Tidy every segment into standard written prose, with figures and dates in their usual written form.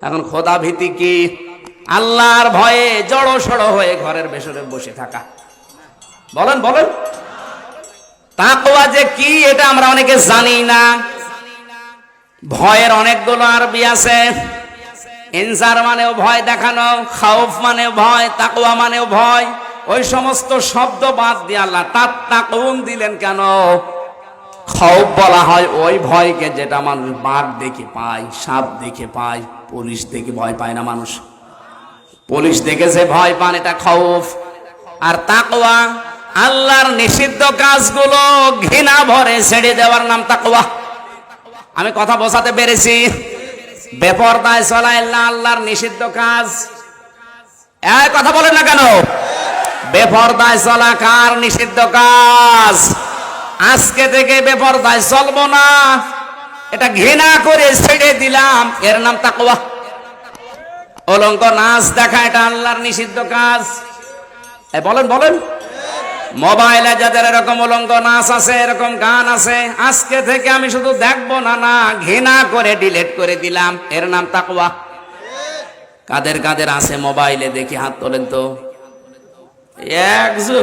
এখন খোদা ভীতি কি? আল্লাহর ভয়ে জড়ো সড়ো হয়ে ঘরের ভেতরে বসে থাকা। বলেন বলেন, তাকওয়া যে কি এটা আমরা অনেকে জানি না। ভয়ের অনেকগুলো আরবি আছে। ইনজার মানেও ভয় দেখানো, খাউফ মানেও ভয়, তাকওয়া মানেও ভয়। ওই সমস্ত শব্দ বাদ দিয়ে আল্লাহ তাত্তাকুন দিলেন কেন? খাউফ বলা হয় ওই ভয়কে যেটা মানুষ বাঘ দেখে পায়, সাপ দেখে পায়। পুলিশ দেখে ভয় পায় না মানুষ? পুলিশ দেখে যে ভয় পান, এটা খাউফ। আর তাকওয়া আল্লাহর নিষিদ্ধ কাজগুলো ঘৃণা ভরে ছেড়ে দেওয়ার নাম তাকওয়া। আমি কথা বোঝাতে পেরেছি? বেপরদায় চলা আল্লাহর নিষিদ্ধ কাজ। এই কথা বলেন না কেন? বেপরদায় চলা কার নিষিদ্ধ কাজ? আজকে থেকে বেপরদায় চলবো না, এটা ঘৃণা করে ছেড়ে দিলাম, এর নাম তাকওয়া। অলঙ্ক নাচ দেখা, এটা আল্লাহর নিষিদ্ধ কাজ। বলেন বলেন, মোবাইলে যাদের এরকম অলঙ্ক নাচ আছে, এরকম গান আছে, আজকে থেকে আমি শুধু দেখবো না, না ঘৃণা করে ডিলিট করে দিলাম, এর নাম তাকওয়া। কাদের কাদের আছে মোবাইলে দেখি হাত তোলেন তো। একজু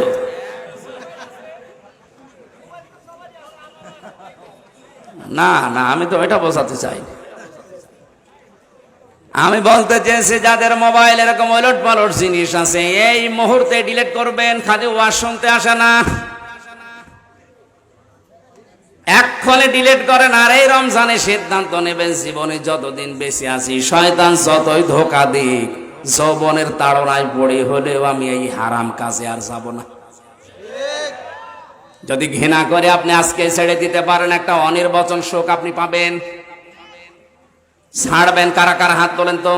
না না, আমি তো এটা বোঝাতে চাই। আমি বলতে চেয়েছি যাদের মোবাইল এরকম ওলট পালট জিনিস আছে, এই মুহূর্তে ডিলিট করবেন। খালি ওয়াজ শুনতে আসে না, এক্ষণে ডিলিট করেন। আর এই রমজানে সিদ্ধান্ত নেবেন, জীবনে যতদিন বেঁচে আছি, শয়তান যতই ধোঁকা দিক, যৌবনের তাড়নায় পড়ে হলেও আমি এই হারাম কাজে আর যাব না। যদি ঘৃণা করে আপনি আজকে ছেড়ে দিতে পারেন, একটা অনির্বচন শোক আপনি পাবেন। ছাড়বেন কারা কারা? হাত তোলেন তো।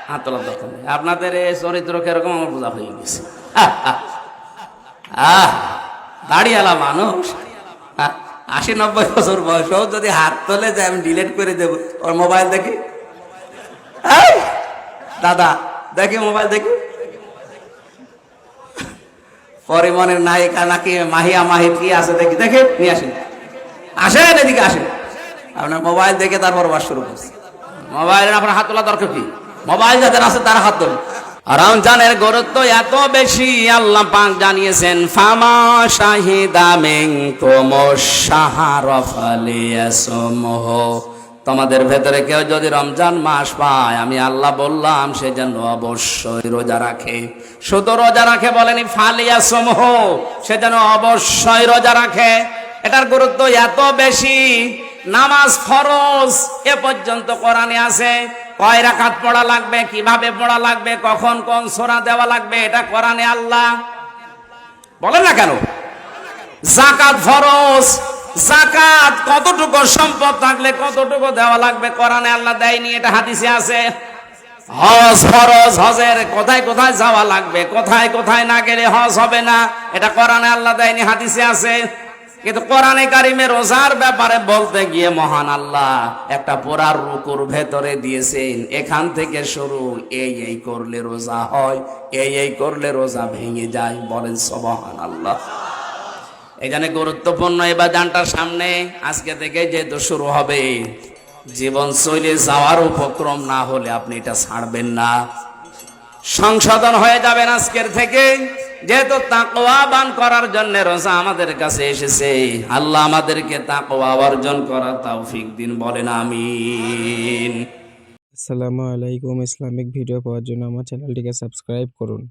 হাত তোলার দরকার নেই, আপনাদের এই চরিত্র কিরকম আমার বোঝা হয়ে গেছে। দাড়িওয়ালা মানুষ 80-90 বছর বয়স যদি হাত তোলে যে আমি ডিলিট করে দেবো, ওর মোবাইল দেখি। দাদা দেখি মোবাইল দেখি। পরিমনের নায়িকা নাকি মাহিয়া মাহির কি আছে দেখি, দেখে নিয়ে আসেন, আসেন এদিকে আসেন। আপনার মোবাইল দেখে তারপর বাস শুরু করছে। মোবাইলে আপনার হাত তোলা দরকার কি? মোবাইল যাদের আছে তারা হাত তোলেন। রমজানের গুরুত্ব এত বেশি, আল্লাহ পাক জানিয়েছেন, ফামা শাহিদা মিনকুম আশ-শাহরা ফালিয়াসুমহু। তোমাদের ভেতরে কেউ যদি রমজান মাস পায়, আমি আল্লাহ বললাম সে যেন অবশ্যই রোজা রাখে। শুধু রোজা রাখে বলেনি, ফালিয়াসুমহু, সে যেন অবশ্যই রোজা রাখে। এটার গুরুত্ব এত বেশি। নামাজ ফরজ এ পর্যন্ত কোরআনে আছে। কয় রাকাত পড়া লাগবে, কিভাবে পড়া লাগবে, কখন কোন সূরা দেওয়া লাগবে, এটা কোরআনে আল্লাহ বলেন না কেন? যাকাত ফরজ, যাকাত কতটুকু সম্পদ থাকলে কতটুকু দেওয়া লাগবে, কোরআনে আল্লাহ দেয়নি, এটা হাদিসে আছে। হজ ফরজ, হজের কোথায় কোথায় যাওয়া লাগবে, কোথায় কোথায় না গেলে হজ হবে না, এটা কোরআনে আল্লাহ দেয়নি, হাদিসে আছে। কিন্তু কোরআনে কারিমে রোজার ব্যাপারে বলতে গিয়ে মহান আল্লাহ একটা পুরা রুকুর ভেতরে দিয়েছেন, এখান থেকে শুরু, এই এই করলে রোজা হয়, এই এই করলে রোজা ভেঙে যায়। বলেন সুবহানাল্লাহ। এই জন্য গুরুত্বপূর্ণ এবার দানটার সামনে আজকে থেকে যেহেতু শুরু হবে, জীবন চলে যাওয়ার উপক্রম না হলে আপনি এটা ছাড়বেন না। সংশোধন হয়ে যাবেন আজকের থেকে, যেহেতু তাকওয়াবান করার জন্য রোজা আমাদের কাছে এসেছে। আল্লাহ আমাদেরকে তাকওয়া অর্জন করার তৌফিক দিন, বলেন আমিন। আসসালামু আলাইকুম। ইসলামিক ভিডিও পাওয়ার জন্য আমার চ্যানেলটিকে সাবস্ক্রাইব করুন।